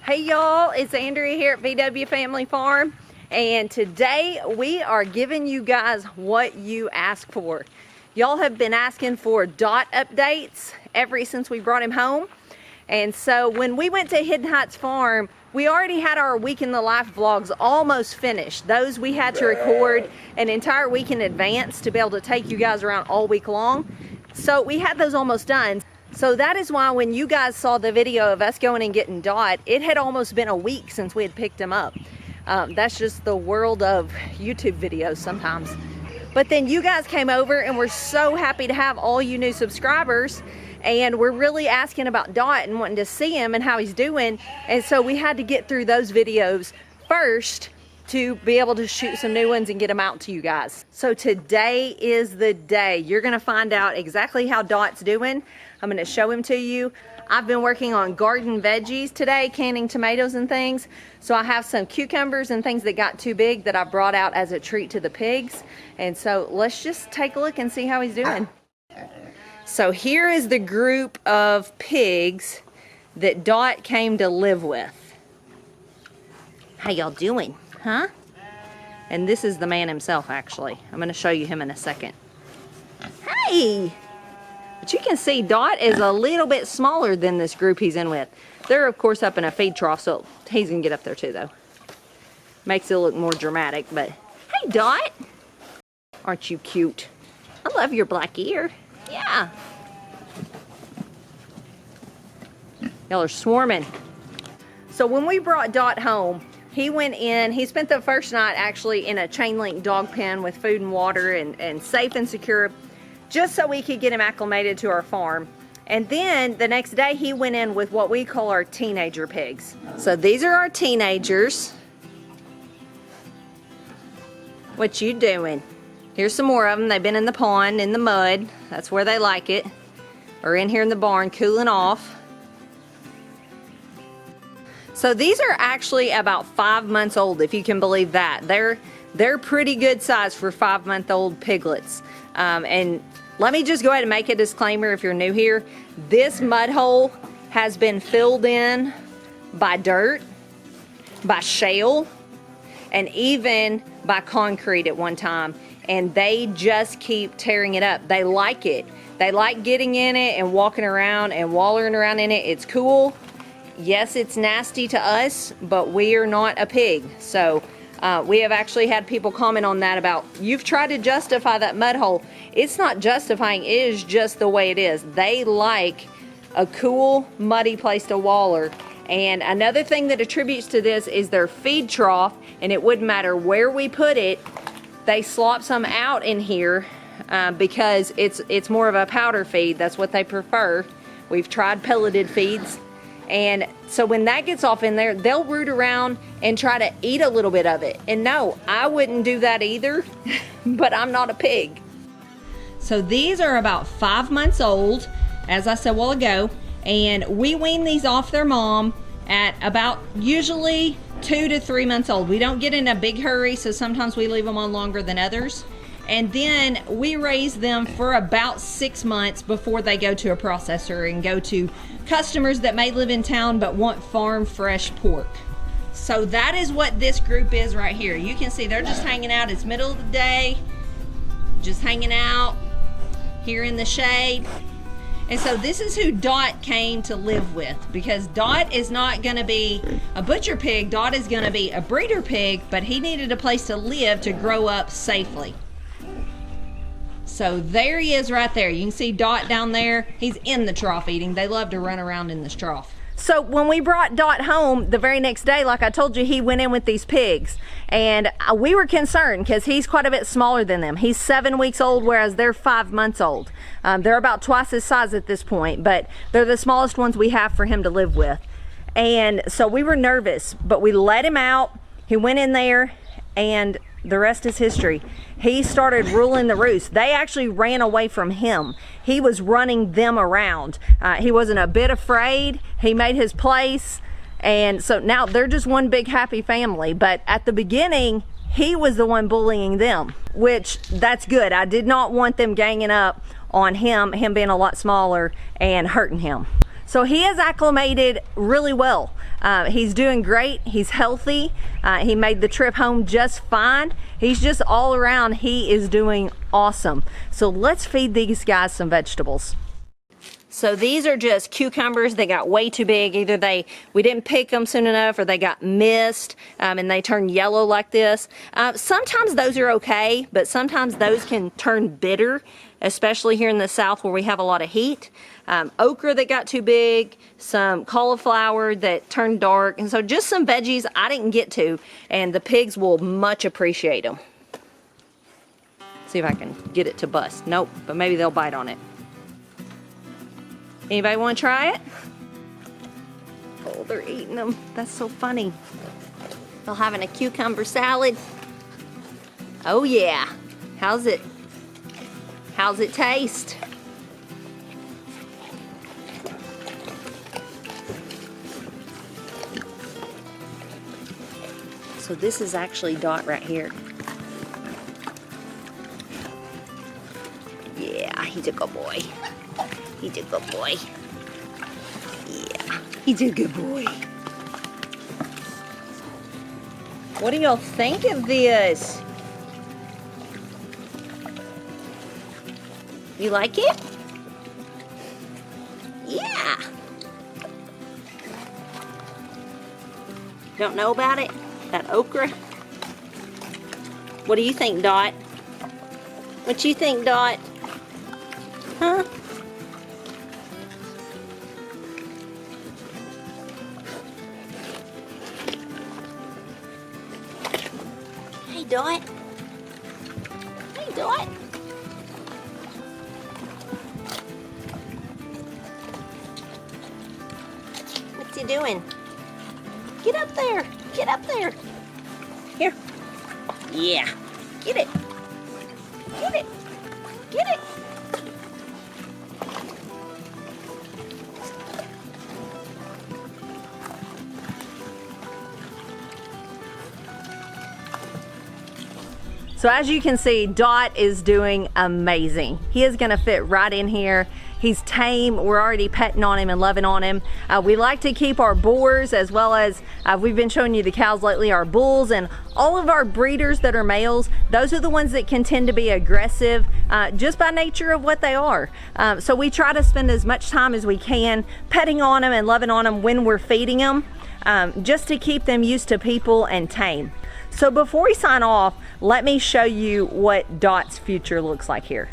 Hey y'all, it's Andrea here at VW Family Farm, and today we are giving you guys what you asked for. Y'all have been asking for Dot updates ever since we brought him home. And so when we went to Hidden Heights Farm, we already had our week in the life vlogs almost finished. Those we had to record an entire week in advance to be able to take you guys around all week long. So we had those almost done. So that is why when you guys saw the video of us going and getting Dot, it had almost been a week since we had picked him up. That's just the world of YouTube videos sometimes. But then you guys came over and we're so happy to have all you new subscribers, and we're really asking about Dot and wanting to see him and how he's doing. And so we had to get through those videos first to be able to shoot some new ones and get them out to you guys. So today is the day. You're gonna find out exactly how Dot's doing. I'm gonna show him to you. I've been working on garden veggies today, canning tomatoes and things. So I have some cucumbers and things that got too big that I brought out as a treat to the pigs. And so let's just take a look and see how he's doing. So here is the group of pigs that Dot came to live with. How y'all doing, huh? And this is the man himself, actually. I'm gonna show you him in a second. Hey! But you can see Dot is a little bit smaller than this group he's in with. They're of course up in a feed trough, so he's gonna get up there too though. Makes it look more dramatic, but hey Dot! Aren't you cute? I love your black ear. Yeah. Y'all are swarming. So when we brought Dot home, he went in, he spent the first night actually in a chain link dog pen with food and water and safe and secure, just so we could get him acclimated to our farm. And then the next day he went in with what we call our teenager pigs. So these are our teenagers. What you doing? Here's some more of them. They've been in the pond, in the mud. That's where they like it. Or in here in the barn, cooling off. So these are actually about 5 months old, if you can believe that. They're pretty good size for 5-month-old piglets. And let me just go ahead and make a disclaimer if you're new here. This mud hole has been filled in by dirt, by shale, and even by concrete at one time. And they just keep tearing it up. They like it. They like getting in it and walking around and wallowing around in it. It's cool. Yes, it's nasty to us, but we are not a pig. So we have actually had people comment on that about, you've tried to justify that mud hole. It's not justifying, it is just the way it is. They like a cool, muddy place to waller. And another thing that attributes to this is their feed trough, and it wouldn't matter where we put it, they slop some out in here because it's more of a powder feed. That's what they prefer. We've tried pelleted feeds. And so when that gets off in there, they'll root around and try to eat a little bit of it. And no, I wouldn't do that either, but I'm not a pig. So these are about 5 months old, as I said a while ago, and we wean these off their mom at about usually 2 to 3 months old. We don't get in a big hurry, so sometimes we leave them on longer than others. And then we raise them for about 6 months before they go to a processor and go to customers that may live in town but want farm fresh pork. So that is what this group is right here. You can see they're just hanging out. It's middle of the day, just hanging out here in the shade. And so this is who Dot came to live with, because Dot is not gonna be a butcher pig. Dot is gonna be a breeder pig, but he needed a place to live to grow up safely. So there he is right there. You can see Dot down there. He's in the trough eating. They love to run around in this trough. So when we brought Dot home the very next day, like I told you, he went in with these pigs. And we were concerned because he's quite a bit smaller than them. He's 7 weeks old, whereas they're 5 months old. They're about twice his size at this point, but they're the smallest ones we have for him to live with. And so we were nervous, but we let him out. He went in there, and the rest is history. He started ruling the roost. They actually ran away from him. He was running them around. He wasn't a bit afraid. He made his place. And so now they're just one big happy family. But at the beginning, he was the one bullying them, which that's good. I did not want them ganging up on him being a lot smaller and hurting him. So he has acclimated really well. He's doing great, he's healthy, he made the trip home just fine. He's just all around, he is doing awesome. So let's feed these guys some vegetables. So these are just cucumbers. They got way too big. Either we didn't pick them soon enough, or they got missed and they turn yellow like this. Sometimes those are okay, but sometimes those can turn bitter, especially here in the South where we have a lot of heat. Okra that got too big, some cauliflower that turned dark, and so just some veggies I didn't get to, and the pigs will much appreciate them. See if I can get it to bust. Nope, but maybe they'll bite on it. Anybody want to try it? Oh, they're eating them. That's so funny. They're having a cucumber salad. Oh yeah. How's it taste? So this is actually Dot right here. Yeah, he's a good boy. He's a good boy. Yeah, he's a good boy. What do y'all think of this? You like it? Yeah. Don't know about it? That okra? What do you think, Dot? What you think, Dot? Huh? Hey, Dot. Hey, Dot. What's he doing? Get up there. Get up there. Here. Yeah. Get it. Get it. Get it. So as you can see, Dot is doing amazing. He is gonna fit right in here. He's tame. We're already petting on him and loving on him. We like to keep our boars, as well as we've been showing you the cows lately, our bulls, and all of our breeders that are males. Those are the ones that can tend to be aggressive just by nature of what they are. So we try to spend as much time as we can petting on them and loving on them when we're feeding them, just to keep them used to people and tame. So before we sign off, let me show you what Dot's future looks like here.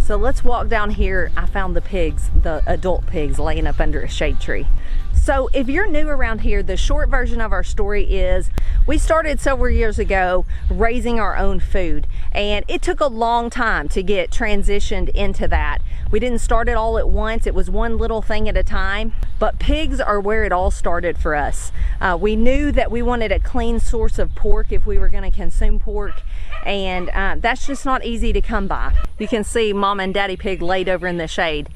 So let's walk down here. I found the pigs, the adult pigs, laying up under a shade tree. So if you're new around here, the short version of our story is we started several years ago raising our own food, and it took a long time to get transitioned into that. We didn't start it all at once. It was one little thing at a time, but pigs are where it all started for us. We knew that we wanted a clean source of pork if we were going to consume pork, and that's just not easy to come by. You can see Mama and Daddy Pig laid over in the shade.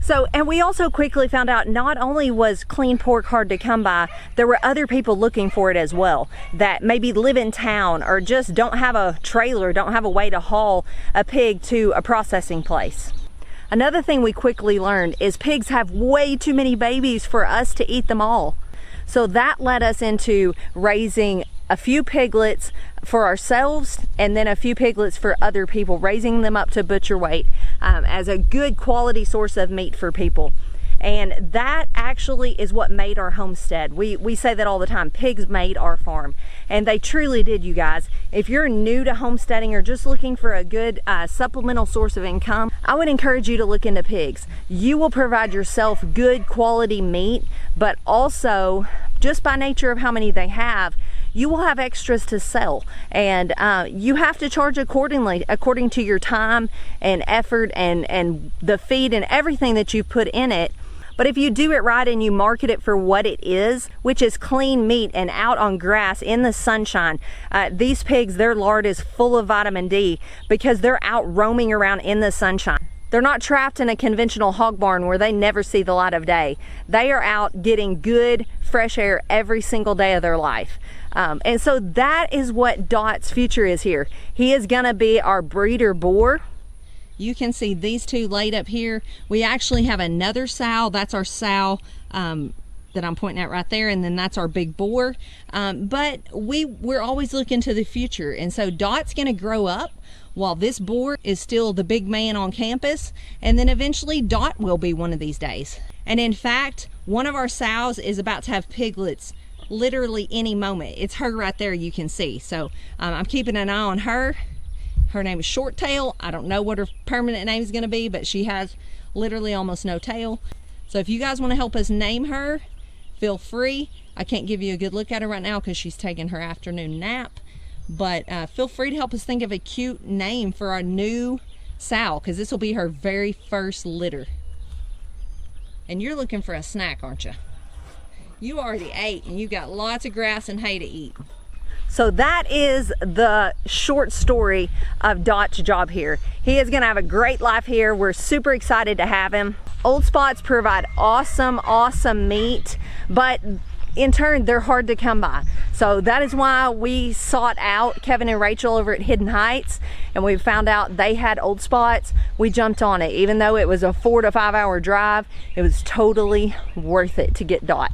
So, and we also quickly found out not only was clean pork hard to come by, there were other people looking for it as well, that maybe live in town or just don't have a trailer, don't have a way to haul a pig to a processing place. Another thing we quickly learned is pigs have way too many babies for us to eat them all. So that led us into raising a few piglets for ourselves and then a few piglets for other people, raising them up to butcher weight as a good quality source of meat for people. And that actually is what made our homestead. We say that all the time, pigs made our farm. And they truly did, you guys. If you're new to homesteading or just looking for a good supplemental source of income, I would encourage you to look into pigs. You will provide yourself good quality meat, but also just by nature of how many they have, you will have extras to sell, and you have to charge accordingly, according to your time and effort and the feed and everything that you've put in it. But if you do it right and you market it for what it is, which is clean meat and out on grass in the sunshine, these pigs, their lard is full of vitamin D because they're out roaming around in the sunshine. They're not trapped in a conventional hog barn where they never see the light of day. They are out getting good, fresh air every single day of their life. And so that is what Dot's future is here. He is gonna be our breeder boar. you can see these two laid up here. We actually have another sow. That's our sow that I'm pointing at right there, and then that's our big boar. But we're always looking to the future, and so Dot's gonna grow up while this boar is still the big man on campus, and then eventually Dot will be one of these days. And in fact, one of our sows is about to have piglets literally any moment. It's her right there, you can see. So I'm keeping an eye on her. Her name is Short Tail. I don't know what her permanent name is gonna be, but she has literally almost no tail. So if you guys wanna help us name her, feel free. I can't give you a good look at her right now because she's taking her afternoon nap, but feel free to help us think of a cute name for our new sow, because this will be her very first litter. And you're looking for a snack, aren't you? You already ate and you got lots of grass and hay to eat. So that is the short story of Dot's job here. He is gonna have a great life here. We're super excited to have him. Old spots provide awesome, awesome meat, but in turn, they're hard to come by. So that is why we sought out Kevin and Rachel over at Hidden Heights, and we found out they had old spots. We jumped on it. Even though it was a 4 to 5 hour drive, it was totally worth it to get Dot.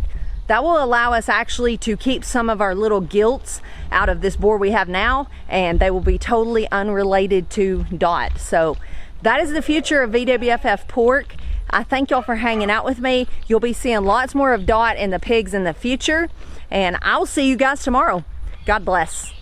That will allow us actually to keep some of our little gilts out of this boar we have now, and they will be totally unrelated to Dot. So that is the future of VWFF pork. I thank y'all for hanging out with me. You'll be seeing lots more of Dot and the pigs in the future, and I'll see you guys tomorrow. God bless.